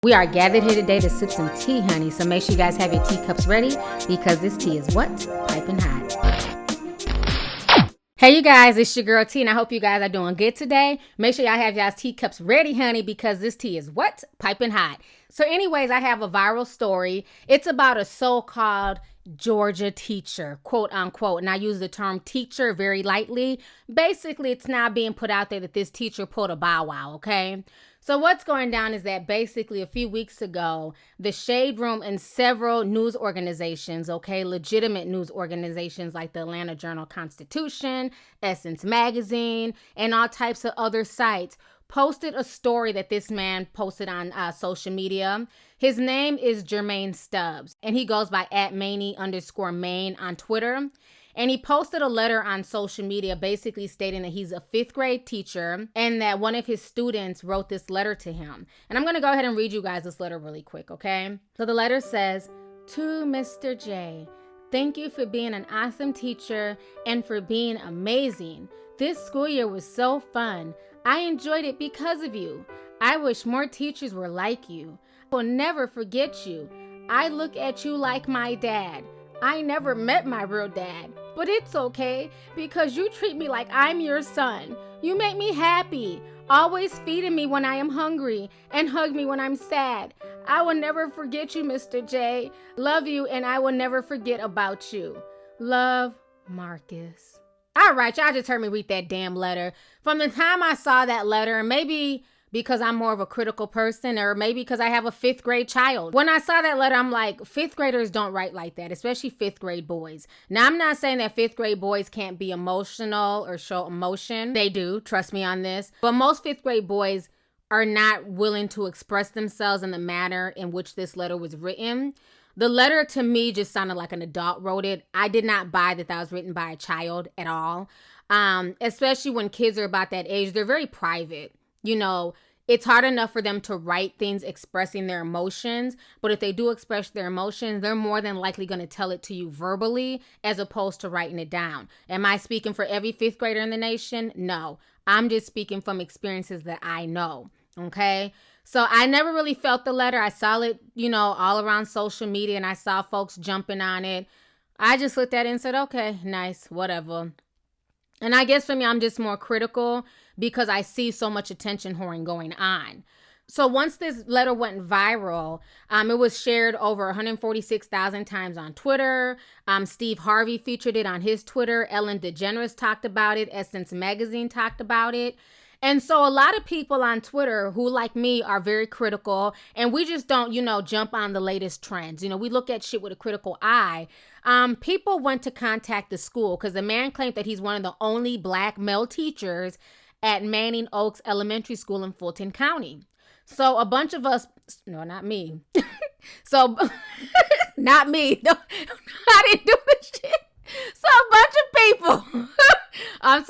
We are gathered here today to sip some tea, honey, so make sure you guys have your teacups ready because this tea is what? Piping hot. Hey, you guys, it's your girl T, and I hope you guys are doing good today. Make sure y'all have y'all's teacups ready, honey, because this tea is what? Piping hot. So anyways, I have a viral story. It's about a so-called Georgia teacher, quote unquote, and I use the term teacher very lightly. Basically, it's now being put out there that this teacher pulled a bow wow, okay? So what's going down is that basically a few weeks ago, the Shade Room and several news organizations, okay, legitimate news organizations like the Atlanta Journal-Constitution, Essence Magazine, and all types of other sites posted a story that this man posted on social media. His name is Jermaine Stubbs, and he goes by @Maney_Maine on Twitter. And he posted a letter on social media basically stating that he's a 5th grade teacher and that one of his students wrote this letter to him. And I'm going to go ahead and read you guys this letter really quick, okay? So the letter says, "To Mr. J, thank you for being an awesome teacher and for being amazing. This school year was so fun. I enjoyed it because of you. I wish more teachers were like you. I will never forget you. I look at you like my dad. I never met my real dad, but it's okay because you treat me like I'm your son. You make me happy, always feeding me when I am hungry and hug me when I'm sad. I will never forget you, Mr. J. Love you, and I will never forget about you. Love, Marcus." All right, y'all just heard me read that damn letter. From the time I saw that letter, maybe because I'm more of a critical person, or maybe because I have a 5th grade child. When I saw that letter, I'm like, 5th graders don't write like that, especially 5th grade boys. Now, I'm not saying that 5th grade boys can't be emotional or show emotion. They do, trust me on this. But most 5th grade boys are not willing to express themselves in the manner in which this letter was written. The letter to me just sounded like an adult wrote it. I did not buy that was written by a child at all. Especially when kids are about that age, they're very private. You know, it's hard enough for them to write things expressing their emotions, but if they do express their emotions, they're more than likely going to tell it to you verbally as opposed to writing it down. Am I speaking for every 5th grader in the nation? No, I'm just speaking from experiences that I know, okay? So I never really felt the letter. I saw it, all around social media, and I saw folks jumping on it. I just looked at it and said, okay, nice, whatever. And I guess for me, I'm just more critical because I see so much attention whoring going on. So once this letter went viral, it was shared over 146,000 times on Twitter. Steve Harvey featured it on his Twitter. Ellen DeGeneres talked about it. Essence Magazine talked about it. And so a lot of people on Twitter who, like me, are very critical, and we just don't, jump on the latest trends. We look at shit with a critical eye. People went to contact the school because the man claimed that he's one of the only Black male teachers at Manning Oaks Elementary School in Fulton County. So a bunch of us, no, not me. Not me. No, I didn't do this shit. So a bunch of people,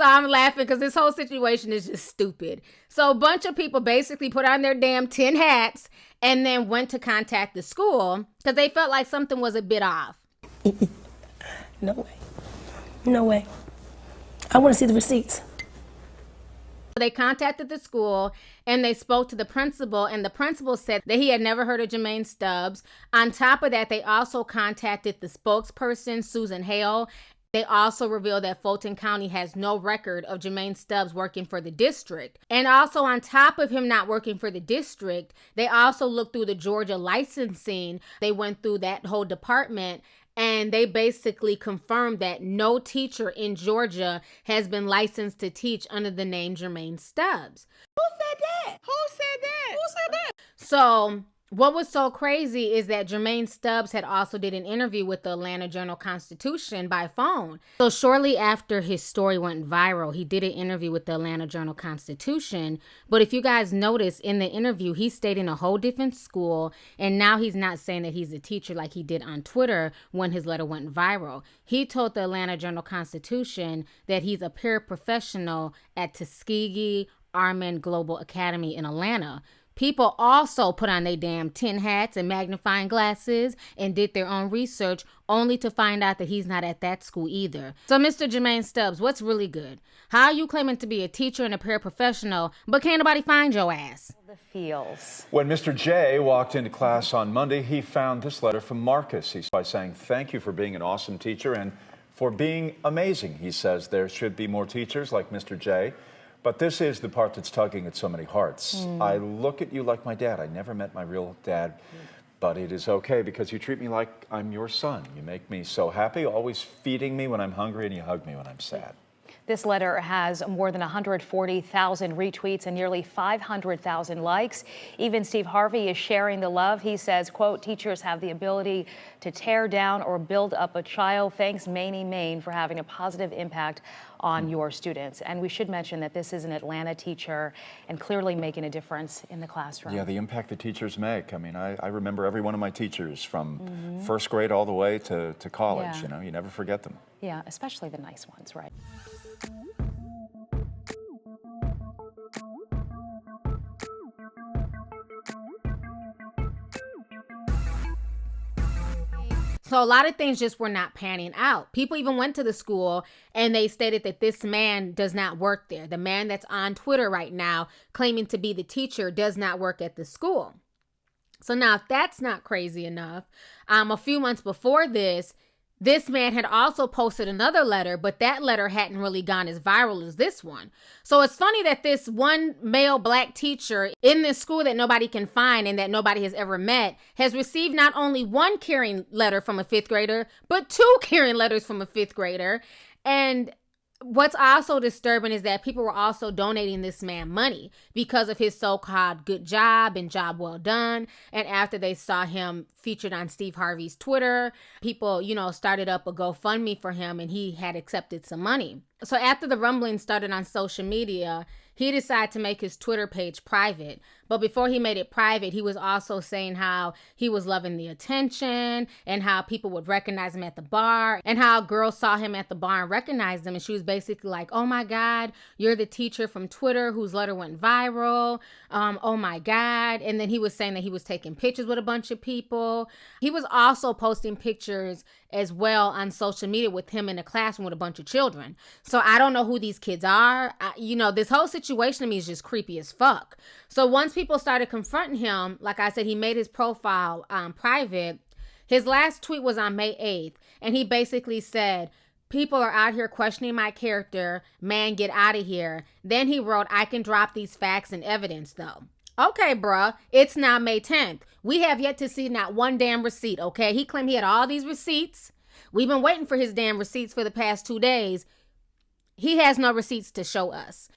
I'm laughing because this whole situation is just stupid. So a bunch of people basically put on their damn tin hats and then went to contact the school because they felt like something was a bit off. No way. No way. I want to see the receipts. They contacted the school and they spoke to the principal, and the principal said that he had never heard of Jermaine Stubbs. On top of that, they also contacted the spokesperson, Susan Hale. They also revealed that Fulton County has no record of Jermaine Stubbs working for the district. And also on top of him not working for the district, they also looked through the Georgia licensing. They went through that whole department, and they basically confirmed that no teacher in Georgia has been licensed to teach under the name Jermaine Stubbs. Who said that? Who said that? Who said that? So what was so crazy is that Jermaine Stubbs had also did an interview with the Atlanta Journal-Constitution by phone. So shortly after his story went viral, he did an interview with the Atlanta Journal-Constitution. But if you guys notice in the interview, he stayed in a whole different school. And now he's not saying that he's a teacher like he did on Twitter when his letter went viral. He told the Atlanta Journal-Constitution that he's a paraprofessional at Tuskegee Airmen Global Academy in Atlanta. People also put on their damn tin hats and magnifying glasses and did their own research only to find out that he's not at that school either. So Mr. Jermaine Stubbs, what's really good? How are you claiming to be a teacher and a paraprofessional, but can't nobody find your ass? The feels. When Mr. J walked into class on Monday, he found this letter from Marcus. He's by saying, "Thank you for being an awesome teacher and for being amazing." He says there should be more teachers like Mr. J. But this is the part that's tugging at so many hearts. I look at you like my dad. I never met my real dad, but it is okay because you treat me like I'm your son. You make me so happy, always feeding me when I'm hungry, and you hug me when I'm sad. This letter has more than 140,000 retweets and nearly 500,000 likes. Even Steve Harvey is sharing the love. He says, quote, "Teachers have the ability to tear down or build up a child. Thanks, Maney Maine, for having a positive impact on your students." And we should mention that this is an Atlanta teacher and clearly making a difference in the classroom. Yeah, the impact that teachers make. I mean, I remember every one of my teachers from first grade all the way to college. Yeah. You know, you never forget them. Yeah, especially the nice ones, right? So a lot of things just were not panning out. People even went to the school and they stated that this man does not work there. The man that's on Twitter right now claiming to be the teacher does not work at the school. So now if that's not crazy enough, a few months before this man had also posted another letter, but that letter hadn't really gone as viral as this one. So it's funny that this one male black teacher in this school that nobody can find and that nobody has ever met has received not only one caring letter from a fifth grader, but two caring letters from a fifth grader. And what's also disturbing is that people were also donating this man money because of his so-called good job and job well done. And after they saw him featured on Steve Harvey's Twitter, people, started up a GoFundMe for him and he had accepted some money. So after the rumbling started on social media, he decided to make his Twitter page private. But before he made it private, he was also saying how he was loving the attention and how people would recognize him at the bar and how girls saw him at the bar and recognized him. And she was basically like, "Oh my God, you're the teacher from Twitter whose letter went viral. Oh my God." And then he was saying that he was taking pictures with a bunch of people. He was also posting pictures as well on social media with him in a classroom with a bunch of children. So I don't know who these kids are. This whole situation to me is just creepy as fuck. So once people started confronting him, like I said, he made his profile private. His last tweet was on May 8th, and he basically said, "People are out here questioning my character. Man, get out of here." Then he wrote, "I can drop these facts and evidence, though." Okay, bruh, it's now May 10th. We have yet to see not one damn receipt, okay? He claimed he had all these receipts. We've been waiting for his damn receipts for the past 2 days. He has no receipts to show us.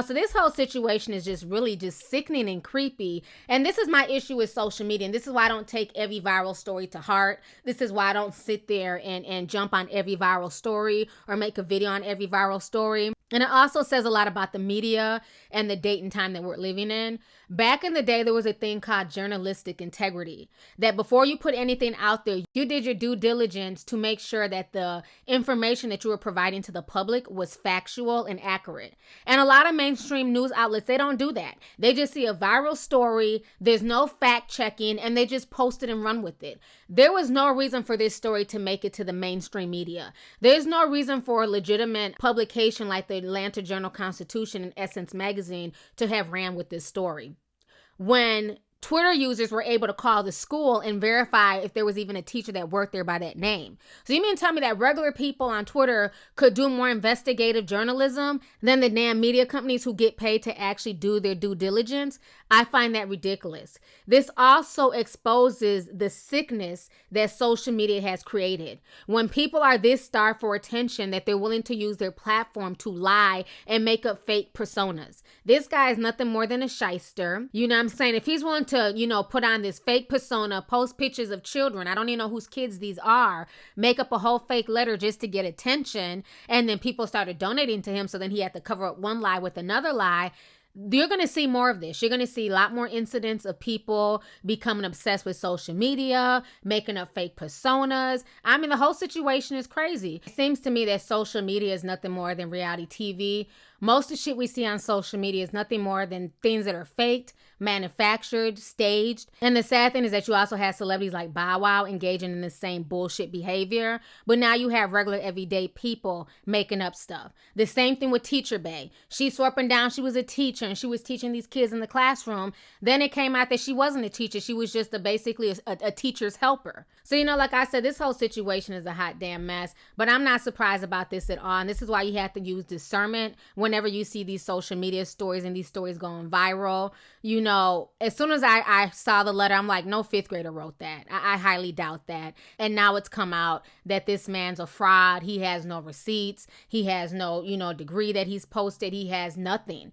So this whole situation is just really just sickening and creepy. And this is my issue with social media. And this is why I don't take every viral story to heart. This is why I don't sit there and jump on every viral story or make a video on every viral story. And it also says a lot about the media and the date and time that we're living in. Back in the day, there was a thing called journalistic integrity, that before you put anything out there, you did your due diligence to make sure that the information that you were providing to the public was factual and accurate. And a lot of mainstream news outlets, they don't do that. They just see a viral story, there's no fact checking, and they just post it and run with it. There was no reason for this story to make it to the mainstream media. There's no reason for a legitimate publication like the Atlanta Journal-Constitution and Essence Magazine to have ran with this story. When Twitter users were able to call the school and verify if there was even a teacher that worked there by that name. So you mean to tell me that regular people on Twitter could do more investigative journalism than the damn media companies who get paid to actually do their due diligence? I find that ridiculous. This also exposes the sickness that social media has created. When people are this starved for attention that they're willing to use their platform to lie and make up fake personas. This guy is nothing more than a shyster. You know what I'm saying? If he's willing to, put on this fake persona, post pictures of children, I don't even know whose kids these are, make up a whole fake letter just to get attention, and then people started donating to him, so then he had to cover up one lie with another lie. You're going to see more of this. You're going to see a lot more incidents of people becoming obsessed with social media, making up fake personas. I mean, the whole situation is crazy. It seems to me that social media is nothing more than reality TV. Most of the shit we see on social media is nothing more than things that are faked, manufactured, staged. And the sad thing is that you also have celebrities like Bow Wow engaging in the same bullshit behavior. But now you have regular everyday people making up stuff. The same thing with Teacher Bay. She swore up and down she was a teacher and she was teaching these kids in the classroom. Then it came out that she wasn't a teacher. She was just basically a teacher's helper. So, like I said, this whole situation is a hot damn mess. But I'm not surprised about this at all. And this is why you have to use discernment whenever you see these social media stories and these stories going viral. As soon as I saw the letter, I'm like, no fifth grader wrote that. I highly doubt that. And now it's come out that this man's a fraud. He has no receipts. He has no, degree that he's posted. He has nothing,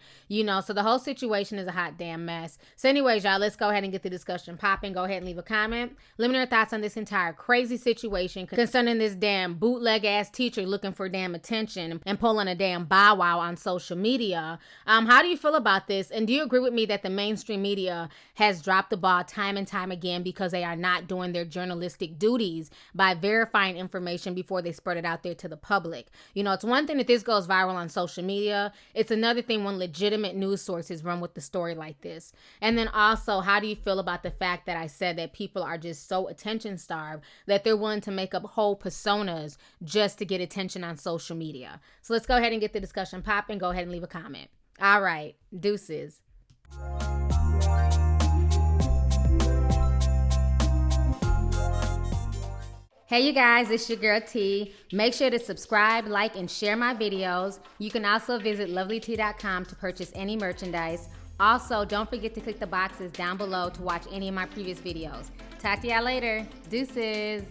so the whole situation is a hot damn mess. So anyways, y'all, let's go ahead and get the discussion popping. Go ahead and leave a comment. Let me know your thoughts on this entire crazy situation concerning this damn bootleg ass teacher looking for damn attention and pulling a damn Bow Wow on social media. How do you feel about this? And do you agree with me that the mainstream media has dropped the ball time and time again because they are not doing their journalistic duties by verifying information before they spread it out there to the public? It's one thing that this goes viral on social media. It's another thing when legitimate news sources run with the story like this. And then also, how do you feel about the fact that I said that people are just so attention starved that they're willing to make up whole personas just to get attention on social media? So let's go ahead and get the discussion popping. Go ahead and leave a comment. All right, deuces. Hey you guys, it's your girl T. Make sure to subscribe, like, and share my videos. You can also visit lovelyt.com to purchase any merchandise. Also, don't forget to click the boxes down below to watch any of my previous videos. Talk to y'all later. Deuces.